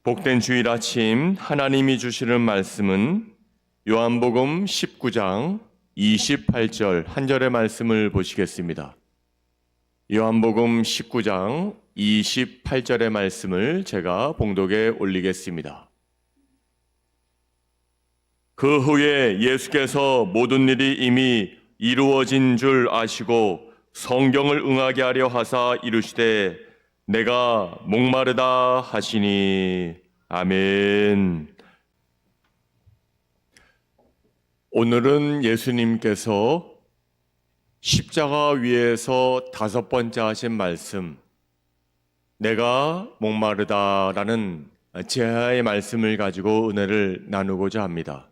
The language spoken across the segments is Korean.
복된 주일 아침 하나님이 주시는 말씀은 요한복음 19장 28절 한 절의 말씀을 보시겠습니다. 요한복음 19장 28절의 말씀을 제가 봉독에 올리겠습니다. 그 후에 예수께서 모든 일이 이미 이루어진 줄 아시고 성경을 응하게 하려 하사 이르시되 내가 목마르다 하시니. 아멘. 오늘은 예수님께서 십자가 위에서 5번째 하신 말씀, 내가 목마르다라는 제하의 말씀을 가지고 은혜를 나누고자 합니다.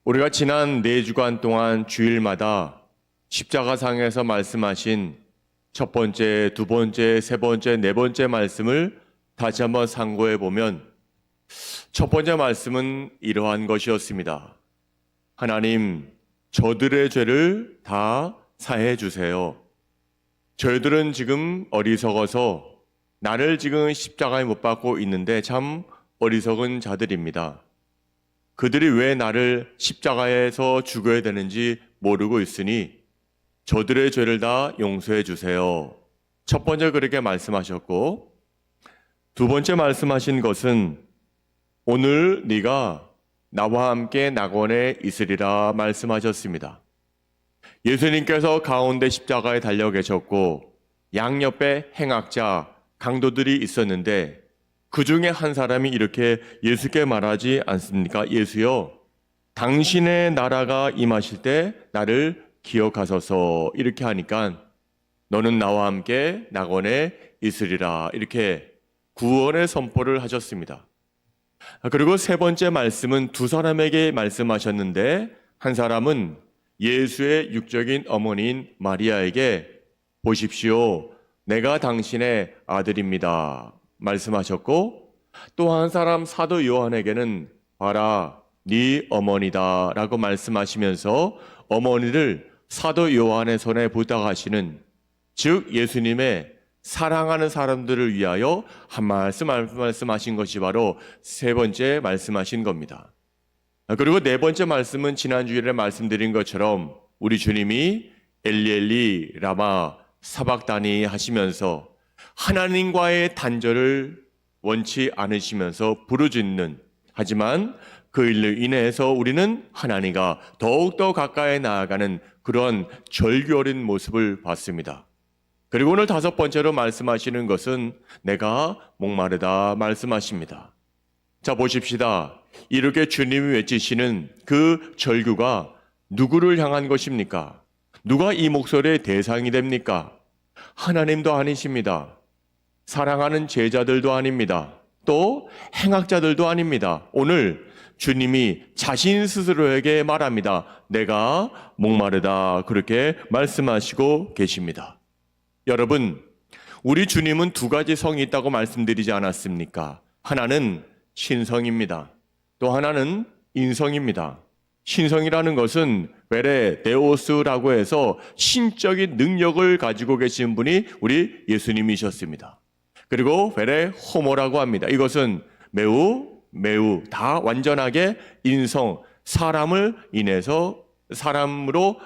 우리가 지난 4주간 동안 주일마다 십자가상에서 말씀하신 첫 번째, 두 번째, 세 번째, 네 번째 말씀을 다시 한번 상고해 보면 첫 번째 말씀은 이러한 것이었습니다. 하나님, 저들의 죄를 다 사해 주세요. 저희들은 지금 어리석어서 나를 지금 십자가에 못 박고 있는데 참 어리석은 자들입니다. 그들이 왜 나를 십자가에서 죽어야 되는지 모르고 있으니 저들의 죄를 다 용서해 주세요. 첫 번째 그렇게 말씀하셨고, 두 번째 말씀하신 것은 오늘 네가 나와 함께 낙원에 있으리라 말씀하셨습니다. 예수님께서 가운데 십자가에 달려 계셨고 양옆에 행악자, 강도들이 있었는데 그 중에 한 사람이 이렇게 예수께 말하지 않습니까? 예수여, 당신의 나라가 임하실 때 나를 기억하소서. 이렇게 하니까 너는 나와 함께 낙원에 있으리라, 이렇게 구원의 선포를 하셨습니다. 그리고 세 번째 말씀은 두 사람에게 말씀하셨는데 한 사람은 예수의 육적인 어머니인 마리아에게 보십시오, 내가 당신의 아들입니다 말씀하셨고, 또 한 사람 사도 요한에게는 봐라, 네 어머니다 라고 말씀하시면서 어머니를 사도 요한의 손에 부탁하시는, 즉 예수님의 사랑하는 사람들을 위하여 한 말씀하신 것이 바로 세 번째 말씀하신 겁니다. 그리고 네 번째 말씀은 지난주일에 말씀드린 것처럼 우리 주님이 엘리 라마 사박다니 하시면서 하나님과의 단절을 원치 않으시면서 부르짖는, 하지만 그 일로 인해서 우리는 하나님과 더욱더 가까이 나아가는 그런 절규 어린 모습을 봤습니다. 그리고 오늘 5번째로 말씀하시는 것은 내가 목마르다 말씀하십니다. 자, 보십시다. 이렇게 주님이 외치시는 그 절규가 누구를 향한 것입니까? 누가 이 목소리의 대상이 됩니까? 하나님도 아니십니다. 사랑하는 제자들도 아닙니다. 또 행악자들도 아닙니다. 오늘 주님이 자신 스스로에게 말합니다. 내가 목마르다, 그렇게 말씀하시고 계십니다. 여러분, 우리 주님은 2가지 성이 있다고 말씀드리지 않았습니까? 하나는 신성입니다. 또 하나는 인성입니다. 신성이라는 것은 베레 데오스라고 해서 신적인 능력을 가지고 계신 분이 우리 예수님이셨습니다. 그리고 베레 호모라고 합니다. 이것은 매우 다 완전하게 인성, 사람을 인해서 사람으로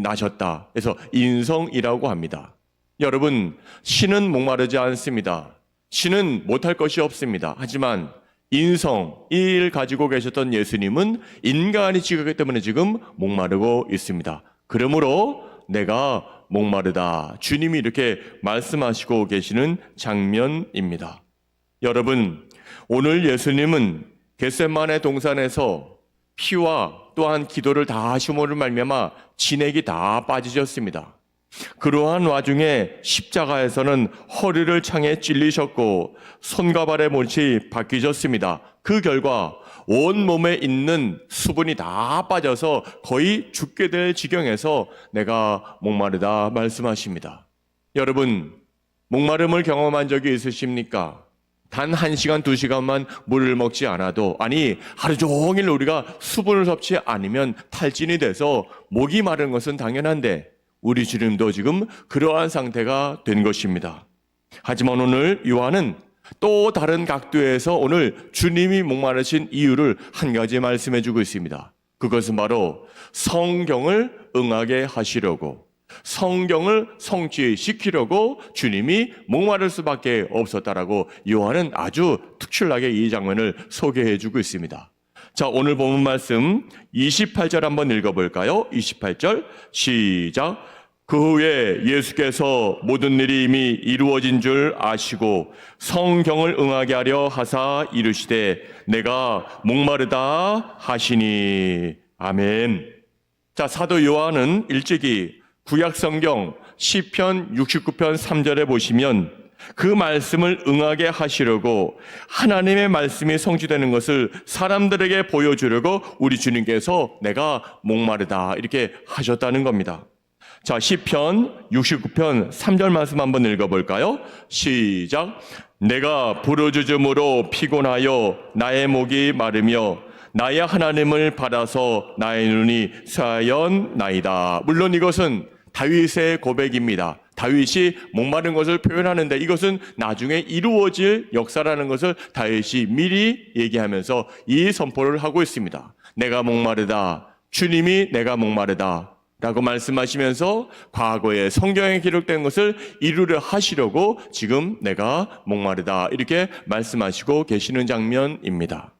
나셨다. 그래서 인성이라고 합니다. 여러분, 신은 목마르지 않습니다. 신은 못할 것이 없습니다. 하지만 인성, 이 일 가지고 계셨던 예수님은 인간이 지었기 때문에 지금 목마르고 있습니다. 그러므로 내가 목마르다, 주님이 이렇게 말씀하시고 계시는 장면입니다. 여러분, 오늘 예수님은 겟세마네 동산에서 피와 또한 기도를 다 하심으로 말미암아 진액이 다 빠지셨습니다. 그러한 와중에 십자가에서는 허리를 창에 찔리셨고 손과 발의 못이 바뀌셨습니다. 그 결과 온 몸에 있는 수분이 다 빠져서 거의 죽게 될 지경에서 내가 목마르다 말씀하십니다. 여러분, 목마름을 경험한 적이 있으십니까? 단 1시간, 2시간만 물을 먹지 않아도, 아니 하루 종일 우리가 수분을 섭취 않으면 탈진이 돼서 목이 마른 것은 당연한데 우리 주님도 지금 그러한 상태가 된 것입니다. 하지만 오늘 요한은 또 다른 각도에서 오늘 주님이 목마르신 이유를 한 가지 말씀해 주고 있습니다. 그것은 바로 성경을 응하게 하시려고, 성경을 성취시키려고 주님이 목마를 수밖에 없었다라고 요한은 아주 특출나게 이 장면을 소개해 주고 있습니다. 자, 오늘 본문 말씀 28절 한번 읽어볼까요? 28절 시작. 그 후에 예수께서 모든 일이 이미 이루어진 줄 아시고 성경을 응하게 하려 하사 이르시되 내가 목마르다 하시니. 아멘. 자, 사도 요한은 일찍이 구약성경 시편 69편 3절에 보시면 그 말씀을 응하게 하시려고 하나님의 말씀이 성취되는 것을 사람들에게 보여주려고 우리 주님께서 내가 목마르다 이렇게 하셨다는 겁니다. 자, 시편 69편 3절 말씀 한번 읽어볼까요? 시작. 내가 부르짖음으로 피곤하여 나의 목이 마르며 나의 하나님을 바라서 나의 눈이 쇠하였나이다. 물론 이것은 다윗의 고백입니다. 다윗이 목마른 것을 표현하는데 이것은 나중에 이루어질 역사라는 것을 다윗이 미리 얘기하면서 이 선포를 하고 있습니다. 내가 목마르다. 주님이 내가 목마르다 라고 말씀하시면서 과거에 성경에 기록된 것을 이루려 하시려고 지금 내가 목마르다 이렇게 말씀하시고 계시는 장면입니다.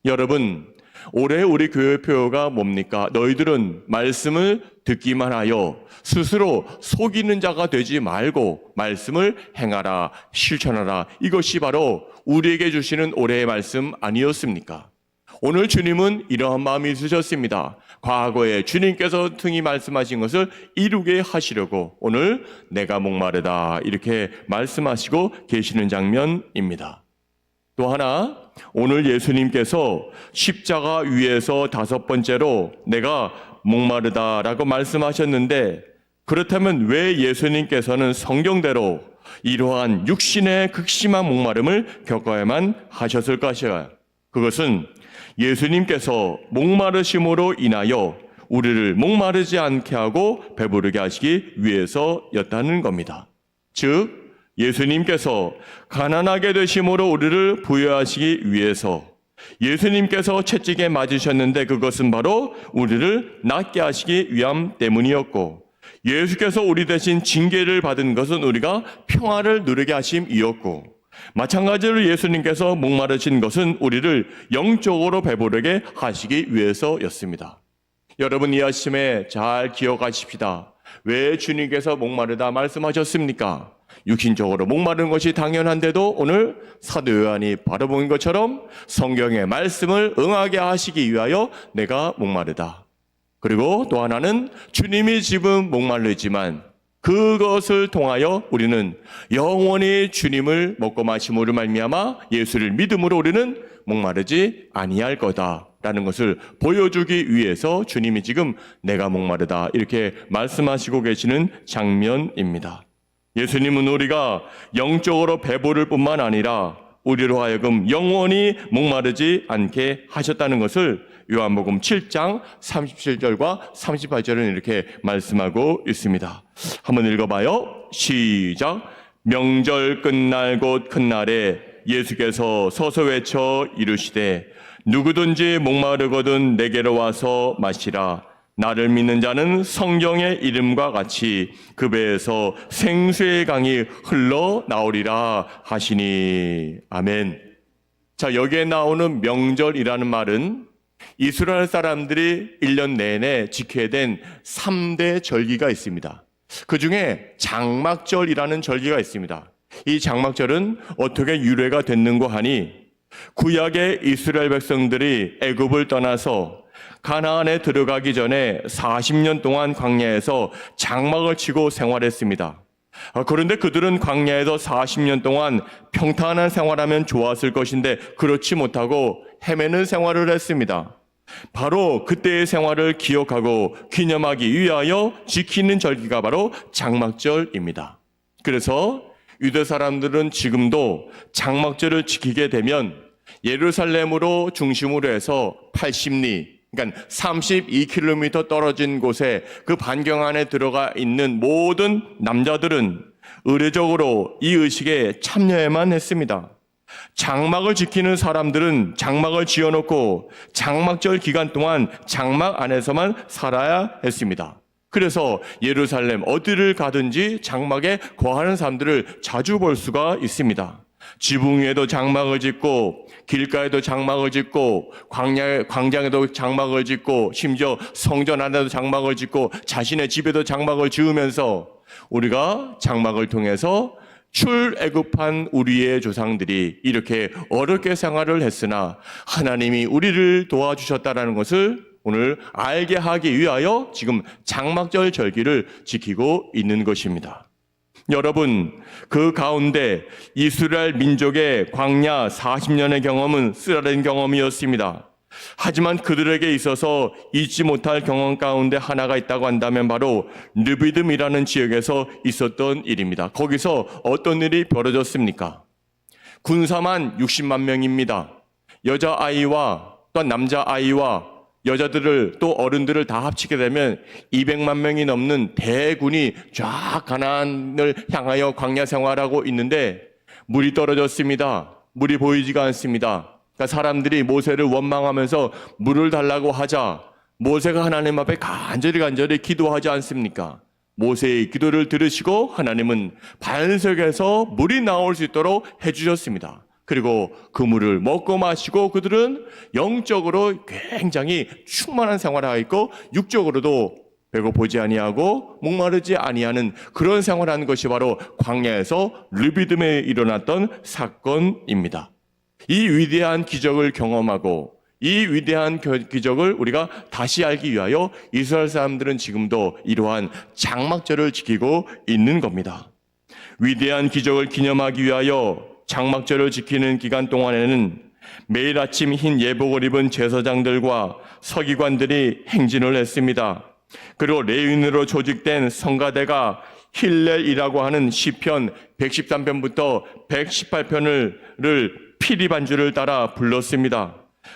여러분, 올해 우리 교회 표어가 뭡니까? 너희들은 말씀을 듣기만 하여 스스로 속이는 자가 되지 말고 말씀을 행하라, 실천하라. 이것이 바로 우리에게 주시는 올해의 말씀 아니었습니까? 오늘 주님은 이러한 마음이 있으셨습니다. 과거에 주님께서 등이 말씀하신 것을 이루게 하시려고 오늘 내가 목마르다 이렇게 말씀하시고 계시는 장면입니다. 또 하나, 오늘 예수님께서 십자가 위에서 5번째로 내가 목마르다라고 말씀하셨는데, 그렇다면 왜 예수님께서는 성경대로 이러한 육신의 극심한 목마름을 겪어야만 하셨을 것이야? 그것은 예수님께서 목마르심으로 인하여 우리를 목마르지 않게 하고 배부르게 하시기 위해서였다는 겁니다. 즉 예수님께서 가난하게 되심으로 우리를 부유하시기 위해서, 예수님께서 채찍에 맞으셨는데 그것은 바로 우리를 낫게 하시기 위함 때문이었고, 예수께서 우리 대신 징계를 받은 것은 우리가 평화를 누리게 하심이었고, 마찬가지로 예수님께서 목마르신 것은 우리를 영적으로 배부르게 하시기 위해서였습니다. 여러분, 이 아침에 잘 기억하십시다. 왜 주님께서 목마르다 말씀하셨습니까? 육신적으로 목마른 것이 당연한데도 오늘 사도 요한이 바라본 것처럼 성경의 말씀을 응하게 하시기 위하여 내가 목마르다. 그리고 또 하나는 주님이 지금 목마르지만 그것을 통하여 우리는 영원히 주님을 먹고 마심으로 말미암아 예수를 믿음으로 우리는 목마르지 아니할 거다라는 것을 보여주기 위해서 주님이 지금 내가 목마르다 이렇게 말씀하시고 계시는 장면입니다. 예수님은 우리가 영적으로 배부를 뿐만 아니라 우리로 하여금 영원히 목마르지 않게 하셨다는 것을 요한복음 7장 37절과 38절은 이렇게 말씀하고 있습니다. 한번 읽어봐요. 시작. 명절 끝날 곧 큰 날에 예수께서 서서 외쳐 이르시되 누구든지 목마르거든 내게로 와서 마시라. 나를 믿는 자는 성경의 이름과 같이 그 배에서 생수의 강이 흘러나오리라 하시니. 아멘. 자, 여기에 나오는 명절이라는 말은 이스라엘 사람들이 1년 내내 지켜야 된 3대 절기가 있습니다. 그 중에 장막절이라는 절기가 있습니다. 이 장막절은 어떻게 유래가 됐는고 하니, 구약의 이스라엘 백성들이 애굽을 떠나서 가나안에 들어가기 전에 40년 동안 광야에서 장막을 치고 생활했습니다. 그런데 그들은 광야에서 40년 동안 평탄한 생활하면 좋았을 것인데 그렇지 못하고 헤매는 생활을 했습니다. 바로 그때의 생활을 기억하고 기념하기 위하여 지키는 절기가 바로 장막절입니다. 그래서 유대 사람들은 지금도 장막절을 지키게 되면 예루살렘으로 중심으로 해서 80리, 그러니까 32km 떨어진 곳에 그 반경 안에 들어가 있는 모든 남자들은 의례적으로 이 의식에 참여해야만 했습니다. 장막을 지키는 사람들은 장막을 지어놓고 장막절 기간 동안 장막 안에서만 살아야 했습니다. 그래서 예루살렘 어디를 가든지 장막에 거하는 사람들을 자주 볼 수가 있습니다. 지붕 위에도 장막을 짓고 길가에도 장막을 짓고 광장에도 장막을 짓고 심지어 성전 안에도 장막을 짓고 자신의 집에도 장막을 지으면서 우리가 장막을 통해서 출애굽한 우리의 조상들이 이렇게 어렵게 생활을 했으나 하나님이 우리를 도와주셨다는 것을 오늘 알게 하기 위하여 지금 장막절 절기를 지키고 있는 것입니다. 여러분, 그 가운데 이스라엘 민족의 광야 40년의 경험은 쓰라린 경험이었습니다. 하지만 그들에게 있어서 잊지 못할 경험 가운데 하나가 있다고 한다면 바로 르비딤이라는 지역에서 있었던 일입니다. 거기서 어떤 일이 벌어졌습니까? 군사만 60만 명입니다. 여자아이와 또 남자아이와 여자들을 또 어른들을 다 합치게 되면 200만 명이 넘는 대군이 쫙 가나안을 향하여 광야 생활하고 있는데 물이 떨어졌습니다. 물이 보이지가 않습니다. 그러니까 사람들이 모세를 원망하면서 물을 달라고 하자 모세가 하나님 앞에 간절히 기도하지 않습니까? 모세의 기도를 들으시고 하나님은 반석에서 물이 나올 수 있도록 해주셨습니다. 그리고 그 물을 먹고 마시고 그들은 영적으로 굉장히 충만한 생활을 하고 있고 육적으로도 배고프지 아니하고 목마르지 아니하는 그런 생활을 하는 것이 바로 광야에서 르비딤에 일어났던 사건입니다. 이 위대한 기적을 경험하고 이 위대한 기적을 우리가 다시 알기 위하여 이스라엘 사람들은 지금도 이러한 장막절을 지키고 있는 겁니다. 위대한 기적을 기념하기 위하여 장막절을 지키는 기간 동안에는 매일 아침 흰 예복을 입은 제사장들과 서기관들이 행진을 했습니다. 그리고 레위인으로 조직된 성가대가 힐렐이라고 하는 시편 113편부터 118편을 피리 반주를 따라 불렀습니다.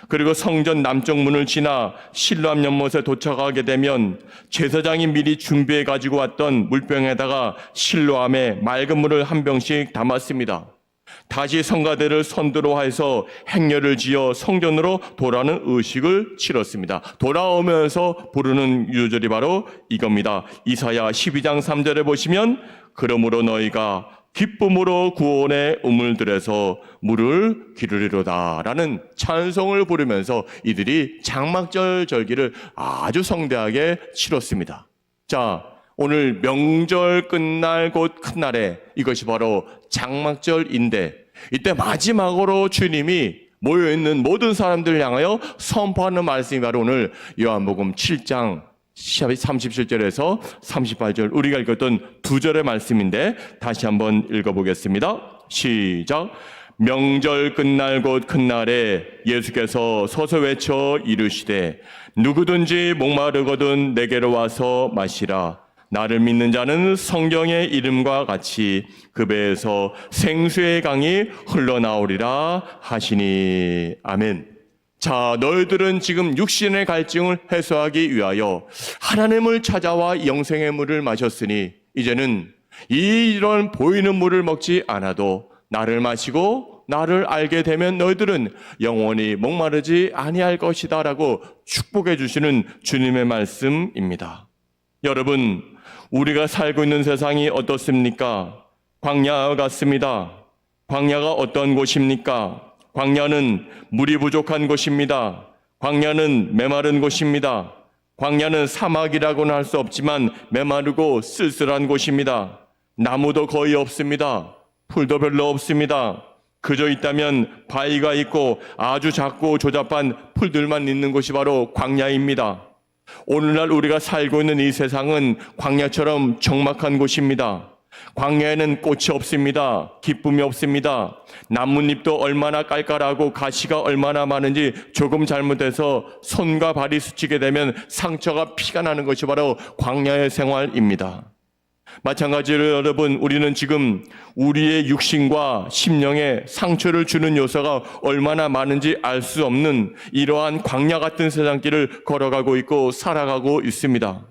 그리고 성전 남쪽 문을 지나 실로암 연못에 도착하게 되면 제사장이 미리 준비해 가지고 왔던 물병에다가 실로암에 맑은 물을 한 병씩 담았습니다. 다시 성가대를 선두로 해서 행렬을 지어 성전으로 돌아오는 의식을 치렀습니다. 돌아오면서 부르는 유절이 바로 이겁니다. 이사야 12장 3절에 보시면 그러므로 너희가 기쁨으로 구원의 우물들에서 물을 기르리로다 라는 찬송을 부르면서 이들이 장막절 절기를 아주 성대하게 치렀습니다. 자, 오늘 명절 끝날 곧 큰 날에 이것이 바로 장막절인데 이때 마지막으로 주님이 모여있는 모든 사람들을 향하여 선포하는 말씀이 바로 오늘 요한복음 7장 37절에서 38절 우리가 읽었던 두 절의 말씀인데 다시 한번 읽어보겠습니다. 시작. 명절 끝날 곧 큰 날에 예수께서 서서 외쳐 이르시되 누구든지 목마르거든 내게로 와서 마시라. 나를 믿는 자는 성경의 이름과 같이 그 배에서 생수의 강이 흘러나오리라 하시니. 아멘. 자, 너희들은 지금 육신의 갈증을 해소하기 위하여 하나님을 찾아와 영생의 물을 마셨으니 이제는 이런 보이는 물을 먹지 않아도 나를 마시고 나를 알게 되면 너희들은 영원히 목마르지 아니할 것이다 라고 축복해 주시는 주님의 말씀입니다. 여러분, 우리가 살고 있는 세상이 어떻습니까? 광야 같습니다. 광야가 어떤 곳입니까? 광야는 물이 부족한 곳입니다. 광야는 메마른 곳입니다. 광야는 사막이라고는 할 수 없지만 메마르고 쓸쓸한 곳입니다. 나무도 거의 없습니다. 풀도 별로 없습니다. 그저 있다면 바위가 있고 아주 작고 조잡한 풀들만 있는 곳이 바로 광야입니다. 오늘날 우리가 살고 있는 이 세상은 광야처럼 적막한 곳입니다. 광야에는 꽃이 없습니다. 기쁨이 없습니다. 나뭇잎도 얼마나 깔깔하고 가시가 얼마나 많은지 조금 잘못해서 손과 발이 스치게 되면 상처가 피가 나는 것이 바로 광야의 생활입니다. 마찬가지로 여러분, 우리는 지금 우리의 육신과 심령에 상처를 주는 요소가 얼마나 많은지 알 수 없는 이러한 광야 같은 세상길을 걸어가고 있고 살아가고 있습니다.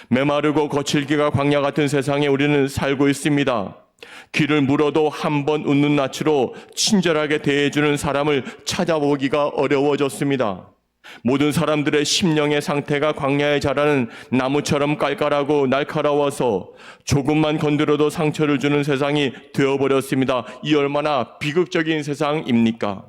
메마르고 거칠기가 광야 같은 세상에 우리는 살고 있습니다. 귀를 물어도 한 번 웃는 낯으로 친절하게 대해주는 사람을 찾아보기가 어려워졌습니다. 모든 사람들의 심령의 상태가 광야에 자라는 나무처럼 깔깔하고 날카로워서 조금만 건드려도 상처를 주는 세상이 되어버렸습니다. 이 얼마나 비극적인 세상입니까?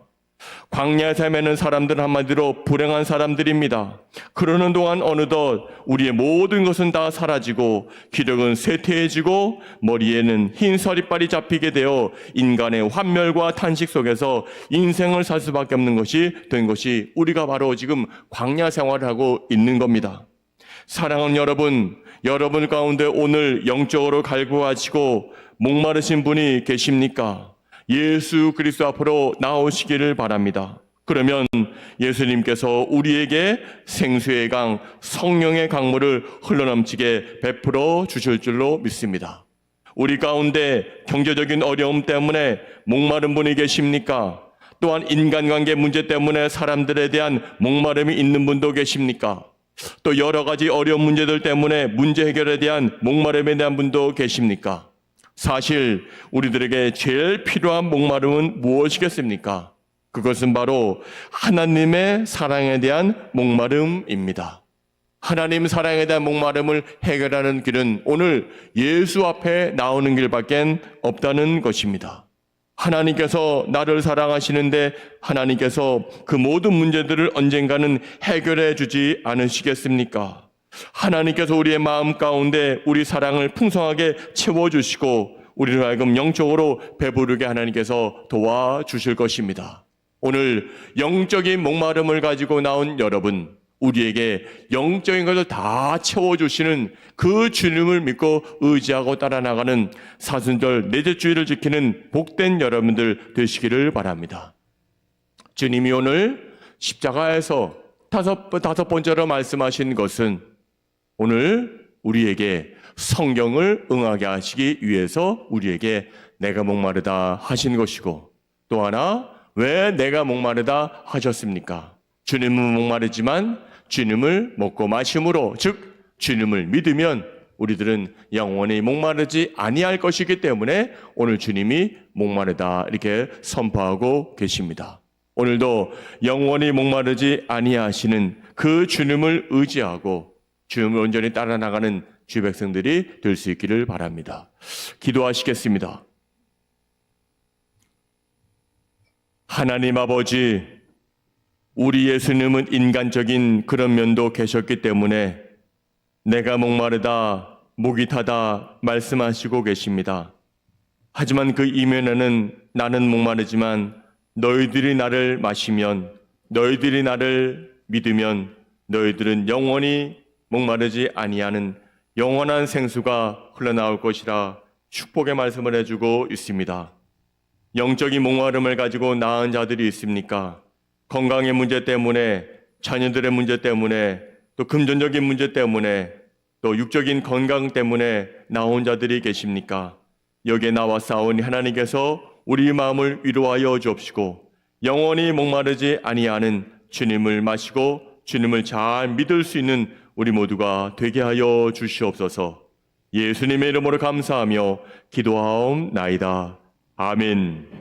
광야에 헤매는 사람들 한마디로 불행한 사람들입니다. 그러는 동안 어느덧 우리의 모든 것은 다 사라지고 기력은 쇠퇴해지고 머리에는 흰 서리빨이 잡히게 되어 인간의 환멸과 탄식 속에서 인생을 살 수밖에 없는 것이 된 것이 우리가 바로 지금 광야 생활을 하고 있는 겁니다. 사랑하는 여러분 가운데 오늘 영적으로 갈구하시고 목마르신 분이 계십니까? 예수 그리스도 앞으로 나오시기를 바랍니다. 그러면 예수님께서 우리에게 생수의 강, 성령의 강물을 흘러넘치게 베풀어 주실 줄로 믿습니다. 우리 가운데 경제적인 어려움 때문에 목마른 분이 계십니까? 또한 인간관계 문제 때문에 사람들에 대한 목마름이 있는 분도 계십니까? 또 여러 가지 어려운 문제들 때문에 문제 해결에 대한 목마름에 대한 분도 계십니까? 사실 우리들에게 제일 필요한 목마름은 무엇이겠습니까? 그것은 바로 하나님의 사랑에 대한 목마름입니다. 하나님 사랑에 대한 목마름을 해결하는 길은 오늘 예수 앞에 나오는 길밖에 없다는 것입니다. 하나님께서 나를 사랑하시는데 하나님께서 그 모든 문제들을 언젠가는 해결해 주지 않으시겠습니까? 하나님께서 우리의 마음 가운데 우리 사랑을 풍성하게 채워주시고 우리를 하여금 영적으로 배부르게 하나님께서 도와주실 것입니다. 오늘 영적인 목마름을 가지고 나온 여러분, 우리에게 영적인 것을 다 채워주시는 그 주님을 믿고 의지하고 따라나가는 사순절 넷째 주일을 지키는 복된 여러분들 되시기를 바랍니다. 주님이 오늘 십자가에서 다섯 번째로 말씀하신 것은 오늘 우리에게 성경을 응하게 하시기 위해서 우리에게 내가 목마르다 하신 것이고, 또 하나 왜 내가 목마르다 하셨습니까? 주님은 목마르지만 주님을 먹고 마심으로, 즉 주님을 믿으면 우리들은 영원히 목마르지 아니할 것이기 때문에 오늘 주님이 목마르다 이렇게 선포하고 계십니다. 오늘도 영원히 목마르지 아니하시는 그 주님을 의지하고 주님을 온전히 따라 나가는 주 백성들이 될 수 있기를 바랍니다. 기도하시겠습니다. 하나님 아버지, 우리 예수님은 인간적인 그런 면도 계셨기 때문에 내가 목마르다, 목이 타다 말씀하시고 계십니다. 하지만 그 이면에는 나는 목마르지만 너희들이 나를 마시면, 너희들이 나를 믿으면 너희들은 영원히 목마르지 아니하는 영원한 생수가 흘러나올 것이라 축복의 말씀을 해주고 있습니다. 영적인 목마름을 가지고 나은 자들이 있습니까? 건강의 문제 때문에, 자녀들의 문제 때문에, 또 금전적인 문제 때문에, 또 육적인 건강 때문에 나온 자들이 계십니까? 여기에 나와 싸우니 하나님께서 우리 마음을 위로하여 주옵시고 영원히 목마르지 아니하는 주님을 마시고 주님을 잘 믿을 수 있는 우리 모두가 되게 하여 주시옵소서. 예수님의 이름으로 감사하며 기도하옵나이다. 아멘.